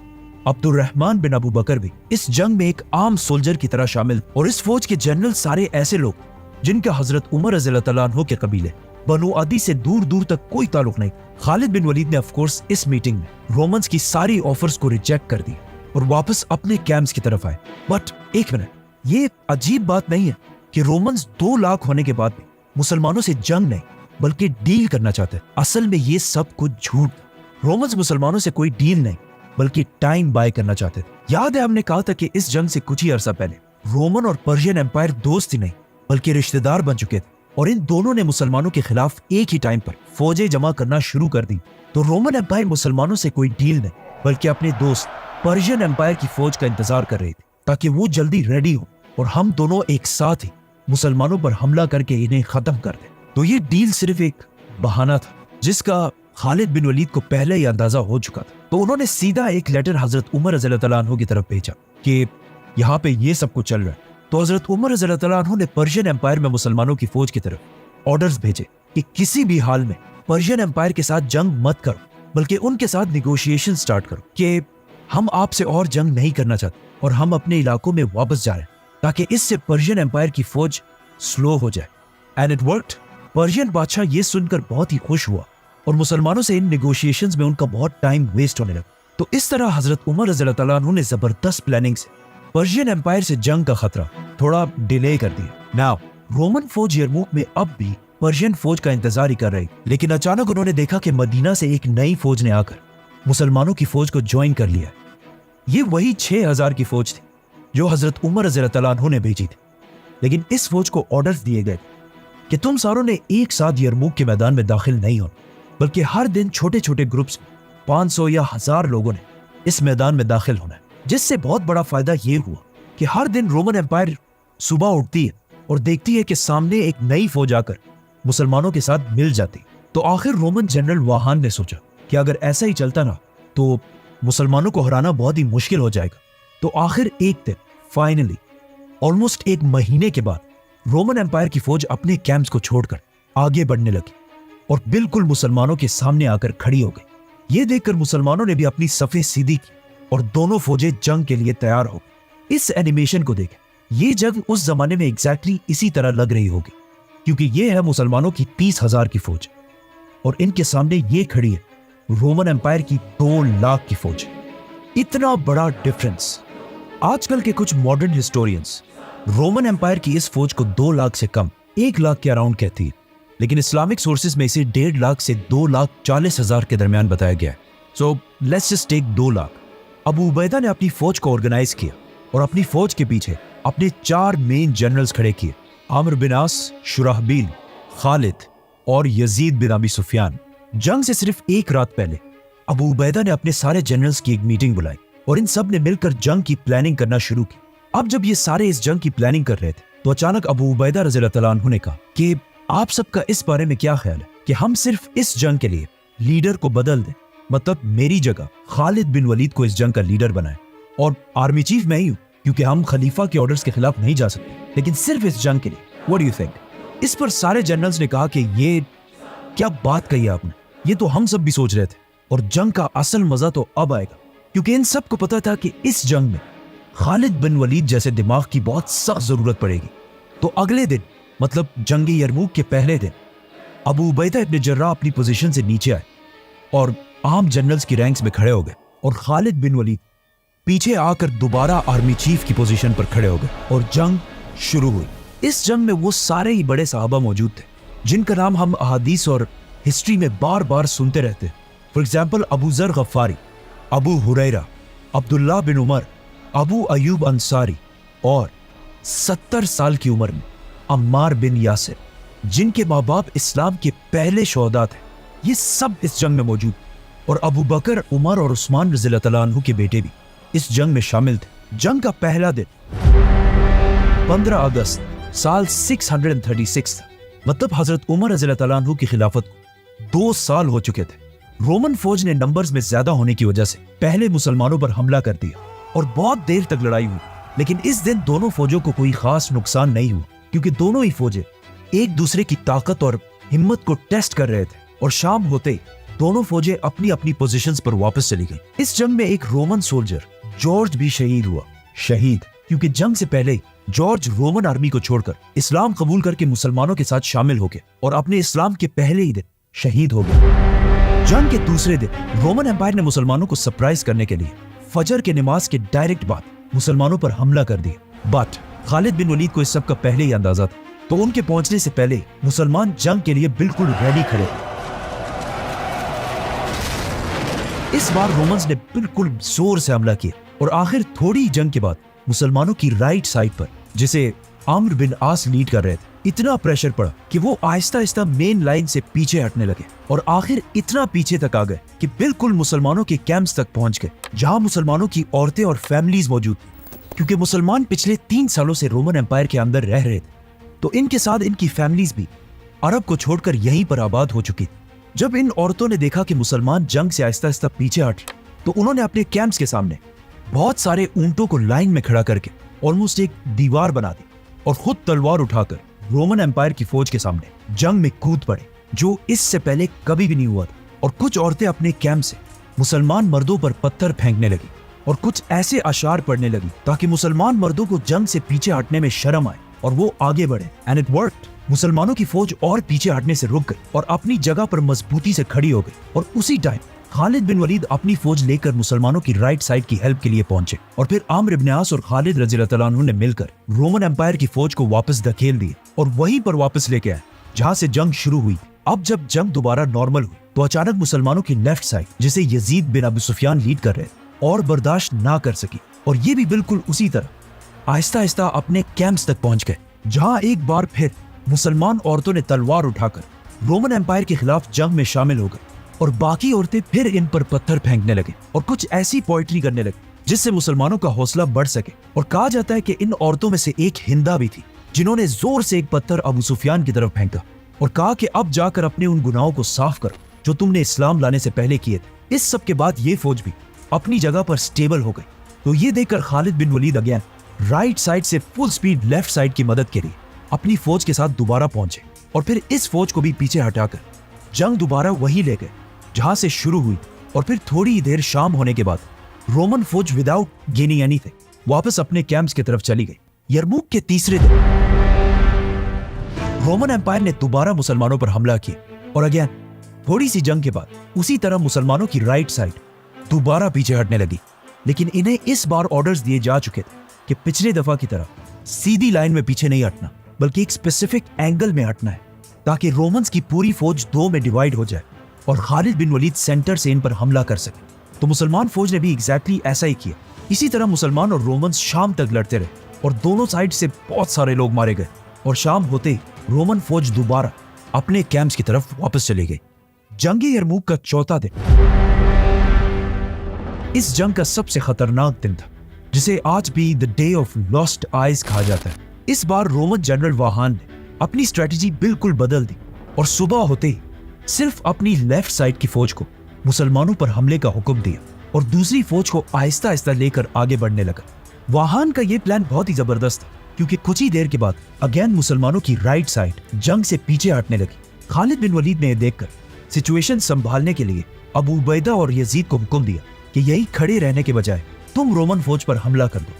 Speaker 1: अब्दुर्रहमान बिन अबू बकर भी इस जंग में एक आम सोल्जर की तरह शामिल। और इस फौज के जनरल सारे ऐसे लोग जिनका हजरत उमर रज़ियल्लाहु तआला अन्हु के कबीले बनु अदी से दूर दूर तक कोई ताल्लुक नहीं। खालिद बिन वलीद ने ऑफ कोर्स इस मीटिंग में रोमन्स की सारी ऑफर्स को रिजेक्ट कर दी और वापस अपने कैंप्स की तरफ आए। बट एक मिनट, ये अजीब बात नहीं है कि रोमन्स 2 लाख होने के बाद भी मुसलमानों से जंग नहीं बल्कि डील करना चाहते। असल में ये सब कुछ झूठ था। रोमन्स मुसलमानों से कोई डील नहीं बल्कि टाइम बाय करना चाहते थे। याद है हमने कहा था कि इस जंग से कुछ ही अरसा पहले रोमन और पर्शियन एम्पायर दोस्त ही नहीं बल्कि रिश्तेदार बन चुके थे और इन दोनों ने मुसलमानों के खिलाफ एक ही टाइम पर फौजें जमा करना शुरू कर दी। तो रोमन एम्पायर मुसलमानों से कोई डील नहीं बल्कि अपने दोस्त पर्शियन एम्पायर की फौज का इंतजार कर रही थी ताकि वो जल्दी रेडी हो और हम दोनों एक साथ ही मुसलमानों पर हमला करके इन्हें खत्म कर दें। तो ये डील सिर्फ एक बहाना था जिसका खालिद बिन वलीद को पहले ही अंदाजा हो चुका था। तो उन्होंने सीधा एक लेटर हजरत उमर रज़ियल्लाहु तआला अन्हु की तरफ भेजा कि यहाँ पे ये सब कुछ चल रहा है। तो हजरत उमर रज़ियल्लाहु तआला अन्हु ने पर्शियन एम्पायर में मुसलमानों की फौज की तरफ ऑर्डर्स भेजे कि किसी भी हाल में पर्शियन एम्पायर के साथ जंग मत करो बल्कि उनके साथ निगोशिएशन स्टार्ट करो कि हम आपसे और जंग नहीं करना चाहते और हम अपने इलाकों में वापस जा रहे हैं ताकि इससे पर्शियन एम्पायर की फौज स्लो हो जाए। And it worked. पर्शियन बादशाह ये सुनकर बहुत ही खुश हुआ और मुसलमानों से इन निगोशिएशंस में उनका बहुत टाइम वेस्ट होने लगा। तो इस तरह हजरत उमर रज़ियल्लाहु तआला अन्हु ने जबरदस्त प्लानिंग से पर्शियन एम्पायर से जंग का खतरा थोड़ा डिले कर दिया। नाउ रोमन फौज यरमूक में अब भी पर्शियन फौज का इंतजार ही कर रही, लेकिन अचानक उन्होंने देखा कि मदीना से एक नई फौज ने आकर मुसलमानों की फौज को ज्वाइन कर लिया। ये वही 6000 की फौज थी जो हजरत उमर रज़ियल्लाहु तआला अन्हु ने भेजी थी, लेकिन इस फौज को ऑर्डर्स दिए गए कि तुम सारों ने एक साथ यरमूक के मैदान में दाखिल नहीं होना बल्कि हर दिन छोटे छोटे ग्रुप्स 500 या 1000 लोगों ने इस मैदान में दाखिल होना है। जिससे बहुत बड़ा फायदा ये हुआ कि हर दिन रोमन एम्पायर सुबह उठती है और देखती है कि सामने एक नई फौज आकर मुसलमानों के साथ मिल जाती। तो आखिर रोमन जनरल वाहान ने सोचा कि अगर ऐसा ही चलता ना तो मुसलमानों को हराना बहुत ही मुश्किल हो जाएगा। तो आखिर एक दिन फाइनली ऑलमोस्ट 1 महीने के बाद रोमन एम्पायर की फौज अपने कैंप्स को छोड़कर आगे बढ़ने लगी और बिल्कुल मुसलमानों के सामने आकर खड़ी हो गई। ये देखकर मुसलमानों ने भी अपनी सफेद सीधी की और दोनों फौजें जंग के लिए तैयार हो गई। इस एनिमेशन को देखें ये जंग उस जमाने में एग्जैक्टली इसी तरह लग रही होगी, क्योंकि ये है मुसलमानों की 30,000 की फौज और इनके सामने ये खड़ी है रोमन एम्पायर की 2 लाख की फौज। इतना बड़ा डिफरेंस। आजकल के कुछ मॉडर्न हिस्टोरियंस रोमन एम्पायर की इस फौज को 2 लाख से कम 1 लाख के अराउंड कहती है, लेकिन इस्लामिक सोर्सेज में इसे 1.5 लाख से 2,40,000 के दरमियान बताया गया है। So let's just take 2 lakh. Abu Ubaida ने अपनी फौज को ऑर्गेनाइज किया और अपनी फौज के पीछे अपने 4 मेन जनरल्स खड़े किए, आमिर बिन आस, शुराहबील, खालिद और यजीद बिन अबी सुफियान। जंग से सिर्फ 1 रात पहले अबू उबैदा ने अपने सारे जनरल्स की एक मीटिंग बुलाई और इन सब ने मिलकर जंग की प्लानिंग करना शुरू की। अब जब ये सारे इस जंग की प्लानिंग कर रहे थे तो अचानक अबू उबैदा रज़ियल्लाहु तआला अन्हु ने कहा कि आप सबका इस बारे में क्या ख्याल है कि हम सिर्फ इस जंग के लिए लीडर को बदल दें, मतलब मेरी जगह खालिद बिन वलीद को इस जंग का लीडर बनाएं और आर्मी चीफ मैं ही हूं, क्योंकि हम खलीफा के ऑर्डर्स के खिलाफ नहीं जा सकते, लेकिन सिर्फ इस जंग के लिए। What do you think? इस पर सारे जनरल्स ने कहा कि ये क्या बात कही आपने, ये तो हम सब भी सोच रहे थे और जंग का असल मजा तो अब आएगा, क्योंकि इन सबको पता था कि इस जंग में खालिद बिन वलीद जैसे दिमाग की बहुत सख्त जरूरत पड़ेगी। तो अगले दिन, मतलब जंगी यरमूक के पहले दिन, अबू उबैदा इब्न जर्राह अपनी पोजीशन से नीचे आए और आम जनरल्स की रैंक्स में खड़े हो गए और खालिद बिन वलीद पीछे आकर दोबारा आर्मी चीफ की पोजीशन पर खड़े हो गए और जंग शुरू हुई। इस जंग में वो सारे ही बड़े सहाबा मौजूद थे जिनका नाम हम अहादीस और हिस्ट्री में बार बार सुनते रहते हैं। फॉर एग्जाम्पल अबू जर गफ्फारी, अबू हुरैरा, अब्दुल्ला बिन उमर, अबू अयूब अंसारी और 70 साल की उम्र में अम्मार बिन यासिर, जिनके माँ बाप इस्लाम के पहले शोहदा थे, ये सब इस जंग में मौजूद। और अबू बकर, उमर और उस्मान रज़ियल्लाहु तआला अन्हु के बेटे भी इस जंग में शामिल थे। जंग का पहला दिन 15 अगस्त साल 636 था, मतलब हजरत उमर रज़ियल्लाहु तआला अन्हु की खिलाफत को 2 साल हो चुके थे। रोमन फौज ने नंबर्स में ज्यादा होने की वजह से पहले मुसलमानों पर हमला कर दिया और बहुत देर तक लड़ाई हुई, लेकिन इस दिन दोनों फौजों को कोई खास नुकसान नहीं हुआ, क्योंकि दोनों ही फौजें एक दूसरे की ताकत और हिम्मत को टेस्ट कर रहे थे। और शाम होते ही दोनों फौजें अपनी अपनी पोजीशंस पर वापस चली गई। इस जंग में एक रोमन सोल्जर जॉर्ज भी शहीद हुआ, शहीद क्योंकि जंग से पहले ही जॉर्ज रोमन आर्मी को छोड़कर इस्लाम कबूल करके मुसलमानों के साथ शामिल हो गए और अपने इस्लाम के पहले ही दिन शहीद हो गए। जंग के दूसरे दिन रोमन एम्पायर ने मुसलमानों को सरप्राइज करने के लिए फजर के नमाज के डायरेक्ट बाद मुसलमानों पर हमला कर दिया। बट खालिद बिन वलीद को इस सब का पहले ही अंदाजा था, तो उनके पहुंचने से पहले मुसलमान जंग के लिए बिल्कुल रेडी खड़े थे। इस बार रोमन्स ने बिल्कुल जोर से हमला किया और आखिर थोड़ी जंग के बाद मुसलमानों की राइट साइड पर, जिसे आमिर बिन आस लीड कर रहे थे, इतना प्रेशर पड़ा कि वो आहिस्ता आहिस्ता मेन लाइन से पीछे हटने लगे और आखिर इतना पीछे तक आ गए कि बिल्कुल मुसलमानों के कैंप्स तक पहुंच गए, जहां मुसलमानों की औरतें और फैमिलीज मौजूद थी। क्योंकि मुसलमान पिछले 3 सालों से रोमन एम्पायर के अंदर रह रहे थे, तो इनके साथ इनकी फैमिलीज भी अरब को छोड़कर यहीं पर आबाद हो चुकी थी। जब इन औरतों ने देखा कि मुसलमान जंग से आहिस्ता आहिस्ता पीछे हट, तो उन्होंने अपने कैंप्स के सामने बहुत सारे ऊंटों को लाइन में खड़ा करके ऑलमोस्ट एक दीवार बना दी और खुद तलवार उठाकर रोमन एम्पायर की फौज के सामने जंग में कूद पड़े, जो इससे पहले कभी भी नहीं हुआ था। और कुछ औरतें अपने कैंप से मुसलमान मर्दों पर पत्थर फेंकने लगी और कुछ ऐसे अशार पढ़ने लगी ताकि मुसलमान मर्दों को जंग से पीछे हटने में शर्म आए और वो आगे बढ़े। And it worked. मुसलमानों की फौज और पीछे हटने से रुक गई और अपनी जगह पर मजबूती से खड़ी हो गई। और उसी टाइम खालिद बिन वलीद अपनी फौज लेकर मुसलमानों की राइट साइड की हेल्प के लिए पहुंचे और फिर आमिर इब्न आस और खालिद रज़ियल्लाहु तआला अन्हु ने मिलकर रोमन एम्पायर की फौज को वापस धकेल दिए और वहीं पर वापस लेके आए जहां से जंग शुरू हुई। अब जब जंग दोबारा नॉर्मल हुई तो अचानक मुसलमानों की लेफ्ट साइड, जिसे यजीद बिन अबी सुफियान लीड कर रहे थे, और बर्दाश्त ना कर सकी और ये भी बिल्कुल उसी तरह आहिस्ता आहिस्ता अपने कैंप्स तक पहुंच गए, जहां एक बार फिर मुसलमान औरतों ने तलवार उठाकर रोमन एम्पायर के खिलाफ जंग में शामिल हो गए और बाकी औरतें फिर इन पर पत्थर फेंकने लगे और कुछ ऐसी पोएट्री करने लगे जिससे मुसलमानों का हौसला बढ़ सके। और कहा जाता है कि इन औरतों में से एक हिंदा भी थी, जिन्होंने जोर से एक पत्थर अबू सुफियान की तरफ फेंका और कहा कि अब जाकर अपने उन गुनाहों को साफ करो जो तुमने इस्लाम लाने से पहले किए थे। इस सब के बाद ये फौज भी अपनी जगह पर स्टेबल हो गई। तो ये देखकर Khalid bin Waleed again right side से फुल स्पीड लेफ्ट साइड की मदद के लिए अपनी फौज के साथ दोबारा पहुंचे और फिर इस फौज को भी पीछे हटाकर जंग दोबारा वही ले गए जहां से शुरू हुई। और फिर थोड़ी देर शाम होने के बाद रोमन फौज विदाउट गेनिंग एनीथिंग वापस अपने कैंप्स की तरफ चली गई। यरमुक के तीसरे दिन रोमन एम्पायर ने दोबारा मुसलमानों पर हमला किया और अगेन थोड़ी सी जंग के बाद उसी तरह मुसलमानों की राइट साइड दोबारा पीछे हटने लगी। लेकिन इन्हें इस बार ऑर्डर्स दिए जा चुके थे कि पिछले दफा की तरह सीधी लाइन में पीछे नहीं हटना, बल्कि एक स्पेसिफिक एंगल में हटना है, ताकि रोमन्स की पूरी फौज दो में डिवाइड हो जाए और खालिद बिन वलीद सेंटर से इन पर हमला कर सके। तो मुसलमान फौज ने भी एग्जैक्टली ऐसा ही किया। इसी तरह मुसलमान और रोमन्स शाम तक लड़ते रहे और दोनों साइड से बहुत सारे लोग मारे गए और शाम होते ही रोमन फौज दोबारा अपने कैंप्स की तरफ वापस चली गई। जंग यरमुक का चौथा दिन इस जंग का सबसे खतरनाक दिन था, जिसे आज भी the day of lost eyes कहा जाता है। इस बार रोमन जनरल वाहान ने अपनी स्ट्रेटजी बिल्कुल बदल दी और सुबह होते ही सिर्फ अपनी लेफ्ट साइड की फौज को मुसलमानों पर हमले का हुक्म दिया और दूसरी फौज को आहिस्ता आहिस्ता लेकर आगे बढ़ने लगा। वाहान का यह प्लान बहुत ही जबरदस्त था, क्योंकि कुछ ही देर के बाद अगेन मुसलमानों की राइट साइड जंग से पीछे हटने लगी। खालिद बिन वलीद ने यह देखकर सिचुएशन संभालने के लिए अबू उबैदा और यजीद को हुक्म दिया कि यही खड़े रहने के बजाय तुम रोमन फौज पर हमला कर दो,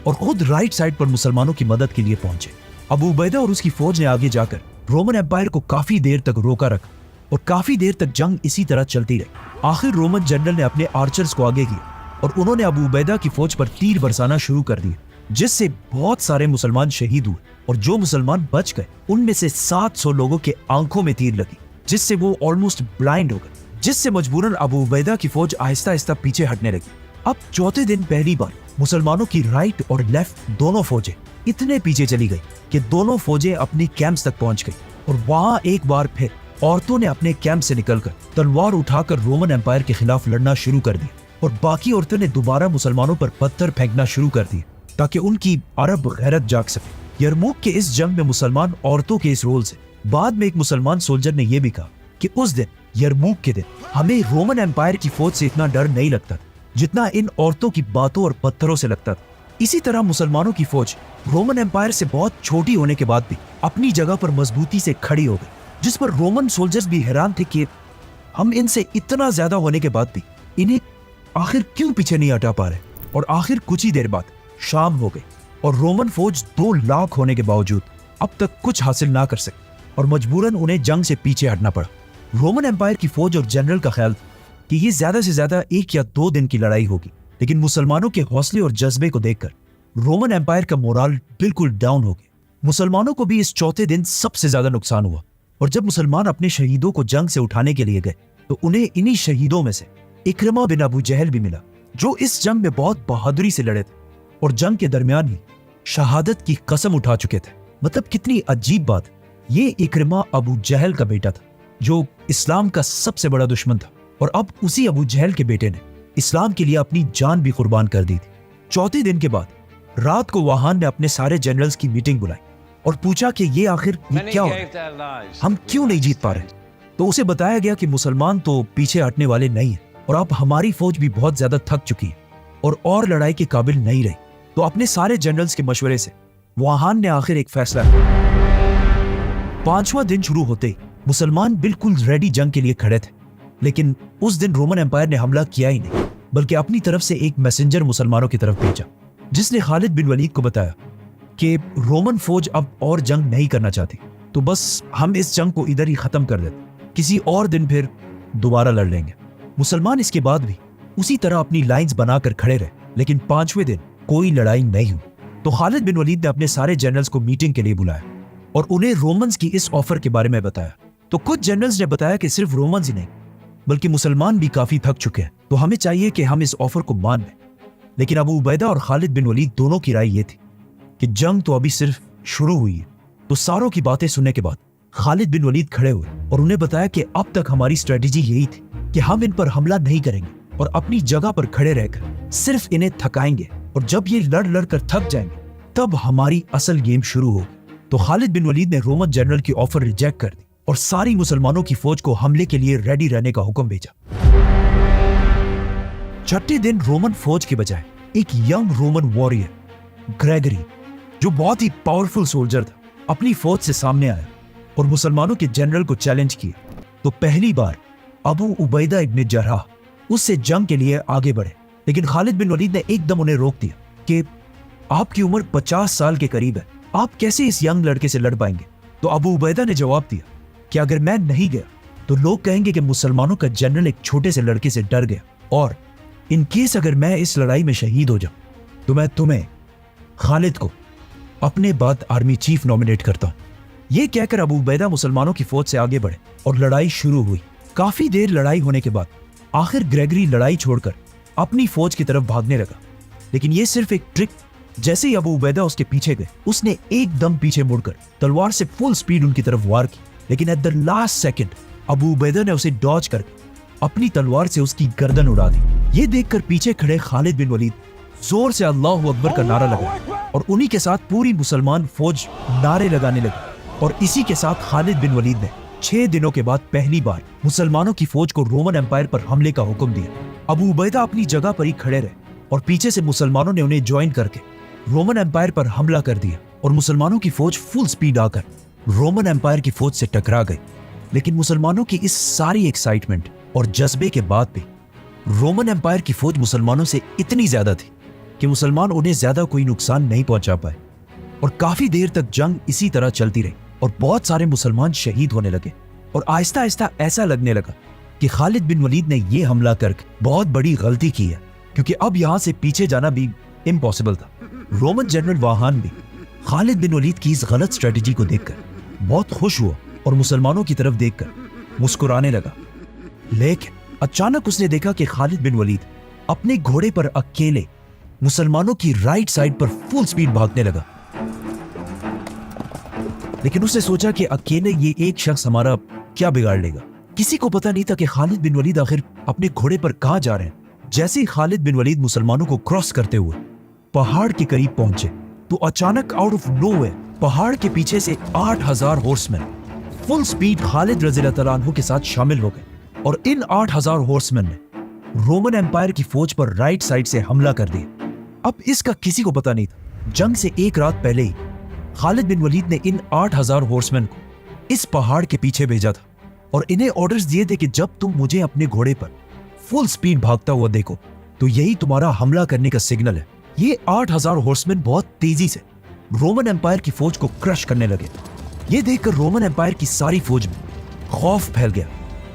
Speaker 1: और खुद राइट साइड पर मुसलमानों की मदद के लिए पहुंचे। अबू उबैदा और उसकी फौज ने आगे जाकर रोमन एम्पायर को काफी देर तक रोका रखा और काफी देर तक जंग इसी तरह चलती रही। आखिर रोमन जनरल ने अपने आर्चर्स को आगे किया और उन्होंने अबू उबैदा की फौज पर तीर बरसाना शुरू कर दिए, जिससे बहुत सारे मुसलमान शहीद हुए और जो मुसलमान बच गए उनमें से 700 लोगों के आंखों में तीर लगी, जिससे वो ऑलमोस्ट ब्लाइंड हो गए, जिससे मजबूरन अबू उबैदा की फौज आहिस्ता आहिस्ता पीछे हटने लगी। अब चौथे दिन पहली बार मुसलमानों की राइट और लेफ्ट दोनों फौजें इतने पीछे चली गई कि दोनों फौजें अपनी कैंप्स तक पहुंच गई और वहां एक बार फिर औरतों ने अपने कैंप से निकलकर तलवार उठाकर रोमन एम्पायर के खिलाफ लड़ना शुरू कर दिया और बाकी औरतों ने दोबारा मुसलमानों पर पत्थर फेंकना शुरू कर दिए ताकि उनकी अरब गैरत जाग सके। यरमुक के इस जंग में मुसलमान औरतों के इस रोल से बाद में एक मुसलमान सोल्जर ने यह भी कहा कि उस दिन यरमुक के दिन हमें रोमन एम्पायर की फौज से इतना डर नहीं लगता जितना इन औरतों की बातों और पत्थरों से लगता था। इसी तरह मुसलमानों की फौज रोमन एम्पायर से बहुत छोटी होने के बाद भी अपनी जगह पर मजबूती से खड़ी हो गई, जिस पर रोमन सोल्जर्स भी हैरान थे कि हम इनसे इतना ज्यादा होने के बाद भी इन्हें आखिर क्यों पीछे नहीं हटा पा रहे। और आखिर कुछ ही देर बाद शाम हो गई और रोमन फौज 2 लाख होने के बावजूद अब तक कुछ हासिल ना कर सके और मजबूरन उन्हें जंग से पीछे हटना पड़ा। रोमन एम्पायर की फौज और जनरल का ख्याल था कि ये ज्यादा से ज्यादा 1 या 2 दिन की लड़ाई होगी, लेकिन मुसलमानों के हौसले और जज्बे को देखकर रोमन एम्पायर का मोराल बिल्कुल डाउन हो गया। मुसलमानों को भी इस चौथे दिन सबसे ज्यादा नुकसान हुआ और जब मुसलमान अपने शहीदों को जंग से उठाने के लिए गए तो उन्हें इन्हीं शहीदों में से इक्रमा बिन अबू जहल भी मिला, जो इस जंग में बहुत बहादुरी से लड़े थे और जंग के दरमियान ही शहादत की कसम उठा चुके थे। मतलब कितनी अजीब बात, ये इक्रमा अबू जहल का बेटा था जो इस्लाम का सबसे बड़ा दुश्मन था और अब उसी अबू जहल के बेटे ने इस्लाम के लिए अपनी जान भी कुर्बान कर दी थी। चौथे दिन के बाद रात को वाहान ने अपने सारे जनरल्स की मीटिंग बुलाई और पूछा कि ये आखिर क्या हो रहा है, हम क्यों नहीं जीत पा रहे। तो उसे बताया गया कि मुसलमान तो पीछे हटने वाले नहीं है और अब हमारी फौज भी बहुत ज्यादा थक चुकी है और लड़ाई के काबिल नहीं रही। तो अपने सारे जनरल्स के मशवरे से वाहान ने आखिर एक फैसला किया। 5वां दिन शुरू होते ही मुसलमान बिल्कुल रेडी जंग के लिए खड़े थे, लेकिन उस दिन रोमन एम्पायर ने हमला किया ही नहीं, बल्कि अपनी तरफ से एक मैसेंजर मुसलमानों की तरफ भेजा जिसने खालिद बिन वलीद को बताया कि रोमन फौज अब और जंग नहीं करना चाहती, तो बस हम इस जंग को इधर ही खत्म कर देते, किसी और दिन फिर दोबारा लड़ लेंगे। मुसलमान इसके बाद भी उसी तरह अपनी लाइंस बनाकर खड़े रहे, लेकिन 5वें दिन कोई लड़ाई नहीं हुई। तो खालिद बिन वलीद ने अपने सारे जनरल्स को मीटिंग के लिए बुलाया और उन्हें रोमन्स की इस ऑफर के बारे में बताया। तो कुछ जनरल्स ने बताया कि सिर्फ रोमन्स ही नहीं बल्कि मुसलमान भी काफी थक चुके हैं, तो हमें चाहिए कि हम इस ऑफर को मान लें। लेकिन अबू उबैदा और खालिद बिन वलीद दोनों की राय ये थी कि जंग तो अभी सिर्फ शुरू हुई है। तो सारों की बातें सुनने के बाद खालिद बिन वलीद खड़े हुए और उन्हें बताया कि अब तक हमारी स्ट्रेटेजी यही थी कि हम इन पर हमला नहीं करेंगे और अपनी जगह पर खड़े रहकर सिर्फ इन्हें थकाएंगे, और जब ये लड़ लड़ कर थक जाएंगे तब हमारी असल गेम शुरू होगी। तो खालिद बिन वलीद ने रोमन जनरल की ऑफर रिजेक्ट कर दी और सारी मुसलमानों की फौज को हमले के लिए रेडी रहने का हुक्म भेजा। छठे दिन रोमन फौज के बजाय एक यंग रोमन वॉरियर ग्रेगरी, जो बहुत ही पावरफुल सोल्जर था, अपनी फौज से सामने आया और मुसलमानों के जनरल को चैलेंज किया। तो पहली बार अबू उबैदा इब्न जर्राह उससे जंग के लिए आगे बढ़े, लेकिन खालिद बिन वलीद ने एकदम उन्हें रोक दिया कि आपकी उम्र 50 साल के करीब है, आप कैसे इस यंग लड़के से लड़ पाएंगे? तो अबू उबैदा ने जवाब दिया कि अगर मैं नहीं गया तो लोग कहेंगे कि मुसलमानों का जनरल एक छोटे से लड़के से डर गया, और इन केस अगर मैं इस लड़ाई में शहीद हो जाऊं तो मैं तुम्हें, खालिद को, अपने बाद आर्मी चीफ नॉमिनेट करता हूं। यह कहकर अबू उबैदा मुसलमानों की फौज से आगे बढ़े और लड़ाई शुरू हुई। काफी देर लड़ाई होने के बाद आखिर ग्रेगरी लड़ाई छोड़कर अपनी फौज की तरफ भागने लगा, लेकिन यह सिर्फ एक ट्रिक। जैसे ही अबू उबैदा उसके पीछे गए, उसने एकदम पीछे मुड़कर तलवार से फुल स्पीड उनकी तरफ वार की, लेकिन at the last second Abu Ubaida ने उसे डॉज करके अपनी तलवार से उसकी गर्दन उड़ा दी। ये देखकर पीछे खड़े खालिद बिन वलीद जोर से अल्लाहु अकबर का नारा लगाया और उन्हीं के साथ पूरी मुसलमान फौज नारे लगाने लगी। और इसी के साथ खालिद बिन वलीद ने 6 दिनों के बाद पहली बार मुसलमानों की फौज को रोमन एम्पायर पर हमले का हुक्म दिया। अबू उबैदा अपनी जगह पर ही खड़े रहे और पीछे से मुसलमानों ने उन्हें ज्वाइन करके रोमन एम्पायर पर हमला कर दिया और मुसलमानों की फौज फुल स्पीड आकर रोमन एम्पायर की फौज से टकरा गई। लेकिन मुसलमानों की इस सारी एक्साइटमेंट और जज्बे के बाद भी रोमन एम्पायर की फौज मुसलमानों से इतनी ज्यादा थी कि मुसलमान उन्हें ज्यादा कोई नुकसान नहीं पहुंचा पाए और काफी देर तक जंग इसी तरह चलती रही और बहुत सारे मुसलमान शहीद होने लगे। और आहिस्ता आहिस्ता ऐसा लगने लगा कि खालिद बिन वलीद ने यह हमला करके बहुत बड़ी गलती की है, क्योंकि अब यहां से पीछे जाना भी इम्पॉसिबल था। रोमन जनरल वाहान भी खालिद बिन वलीद की इस गलत स्ट्रेटेजी को देखकर बहुत खुश हुआ और मुसलमानों की तरफ देखकर मुस्कुराने लगा। लेकिन अचानक उसने देखा कि खालिद बिन वलीद अपने घोड़े पर अकेले मुसलमानों की राइट साइड पर फुल स्पीड भागने लगा। लेकिन उसने सोचा कि अकेले ये एक शख्स हमारा क्या बिगाड़ लेगा। किसी को पता नहीं था कि खालिद बिन वलीद आखिर अपने घोड़े पर कहां जा रहे हैं। जैसे ही खालिद बिन वलीद मुसलमानों को क्रॉस करते हुए पहाड़ के करीब पहुंचे तो अचानक आउट ऑफ नोवेयर पहाड़ के पीछे से 8000 हॉर्समैन फुल स्पीड खालिद रज़ियल्लाहु तआला अन्हु के साथ शामिल हो गए और इन 8000 हॉर्समैन ने रोमन एम्पायर की फौज पर राइट साइड से हमला कर दिया। अब इसका किसी को पता नहीं था। जंग से एक रात पहले ही खालिद बिन वलीद ने इन 8000 हॉर्समैन को इस पहाड़ के पीछे भेजा था और इन्हें ऑर्डर्स दिए थे कि जब तुम मुझे अपने घोड़े पर फुल स्पीड भागता हुआ देखो तो यही तुम्हारा हमला करने का सिग्नल है। ये 8000 हॉर्समैन बहुत तेजी से रोमन एम्पायर की फौज को क्रश करने लगे। ये देखकर रोमन एम्पायर की सारी फौज में खौफ फैल गया,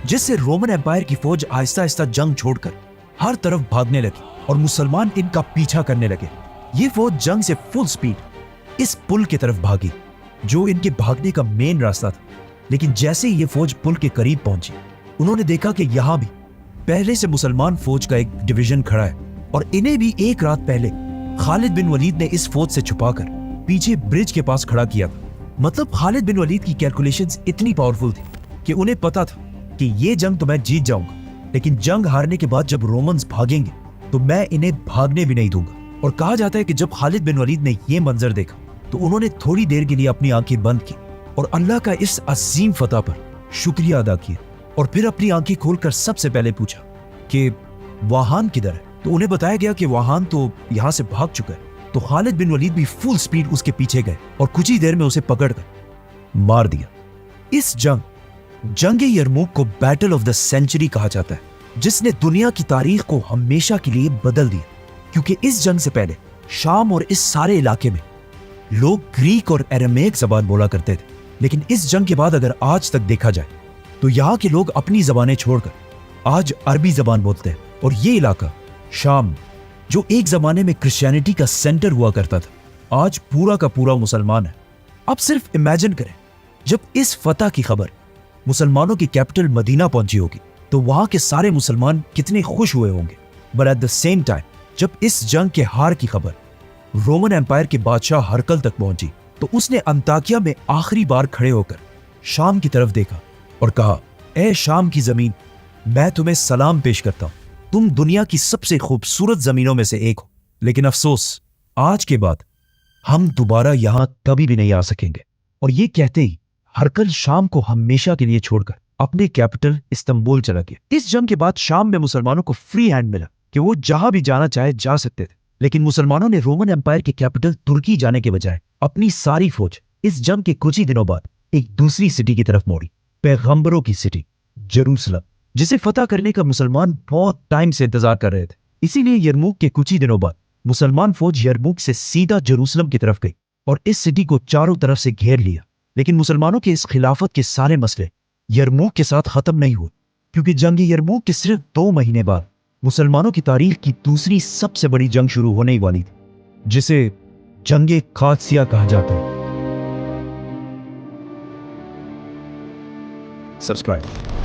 Speaker 1: जिससे रोमन एम्पायर की फौज आहिस्ता आहिस्ता जंग छोड़कर हर तरफ भागने लगी और मुसलमान इनका पीछा करने लगे। ये फौज जंग से फुल स्पीड इस पुल की तरफ भागी जो इनके भागने का मेन रास्ता था। लेकिन जैसे ही ये फौज पुल के करीब पहुंची, उन्होंने देखा कि यहां भी पहले से मुसलमान फौज का एक डिवीजन खड़ा है और इन्हें भी एक रात पहले खालिद बिन वलीद ने इस फौज से छुपाकर पीछे ब्रिज के पास खड़ा किया था। मतलब खालिद बिन वलीद की कैलकुलेशंस इतनी पावरफुल थी कि उन्हें पता था कि ये जंग तो मैं जीत जाऊंगा, लेकिन जंग हारने के बाद जब रोमन्स भागेंगे तो मैं इन्हें भागने भी नहीं दूंगा। और कहा जाता है कि जब खालिद बिन वलीद ने यह मंजर देखा तो उन्होंने थोड़ी देर के लिए अपनी आंखें बंद की और अल्लाह का इस अजीम फतह पर शुक्रिया अदा किया और फिर अपनी आंखें खोलकर सबसे पहले पूछा कि वाहान किधर है। तो उन्हें बताया गया कि वाहान तो यहां से भाग चुका है। तो खालिद बिन वलीद भी फुल स्पीड उसके पीछे गए और कुछ ही देर में उसे पकड़कर मार दिया। इस जंग यरमुक को बैटल ऑफ द सेंचुरी कहा जाता है, जिसने दुनिया की तारीख को हमेशा के लिए बदल दिया, क्योंकि इस जंग से पहले शाम और इस सारे इलाके में लोग ग्रीक और एरामेक जबान बोला करते थे। लेकिन इस जंग के बाद अगर आज तक देखा जाए तो यहाँ के लोग अपनी जबानें छोड़कर आज अरबी जबान बोलते हैं। और ये इलाका शाम, जो एक जमाने में क्रिश्चियनिटी का सेंटर हुआ करता था, आज पूरा का पूरा मुसलमान है। अब सिर्फ इमेजिन करें, जब इस फतह की खबर मुसलमानों की कैपिटल मदीना पहुंची होगी तो वहां के सारे मुसलमान कितने खुश हुए होंगे। But at the same time जब इस जंग के हार की खबर रोमन एम्पायर के बादशाह हरकल तक पहुंची तो उसने अंताकिया में आखिरी बार खड़े होकर शाम की तरफ देखा और कहा, ए शाम की जमीन, मैं तुम्हें सलाम पेश करता हूं। तुम दुनिया की सबसे खूबसूरत जमीनों में से एक हो, लेकिन अफसोस आज के बाद हम दोबारा यहां कभी भी नहीं आ सकेंगे। और ये कहते ही हरकल शाम को हमेशा के लिए छोड़कर अपने कैपिटल इस्तांबुल चला गया। इस जंग के बाद शाम में मुसलमानों को फ्री हैंड मिला कि वो जहां भी जाना चाहे जा सकते थे। लेकिन मुसलमानों ने रोमन एम्पायर के कैपिटल तुर्की जाने के बजाय अपनी सारी फौज इस जंग के कुछ ही दिनों बाद एक दूसरी सिटी की तरफ मोड़ी, पैगंबरों की सिटी जेरूसलम, जिसे फतह करने का मुसलमान बहुत टाइम से इंतजार कर रहे थे। इसीलिए यरमुक के कुछ ही दिनों बाद मुसलमान फौज यरमुक से सीधा जेरूसलम की तरफ गई और इस सिटी को चारों तरफ से घेर लिया। लेकिन मुसलमानों के इस खिलाफत के सारे मसले यरमुक के साथ खत्म नहीं हुए, क्योंकि जंग यरमुक के सिर्फ 2 महीने बाद मुसलमानों की तारीख की दूसरी सबसे बड़ी जंग शुरू होने ही वाली थी, जिसे जंग कादसिया कहा जाता है।
Speaker 2: Subscribe.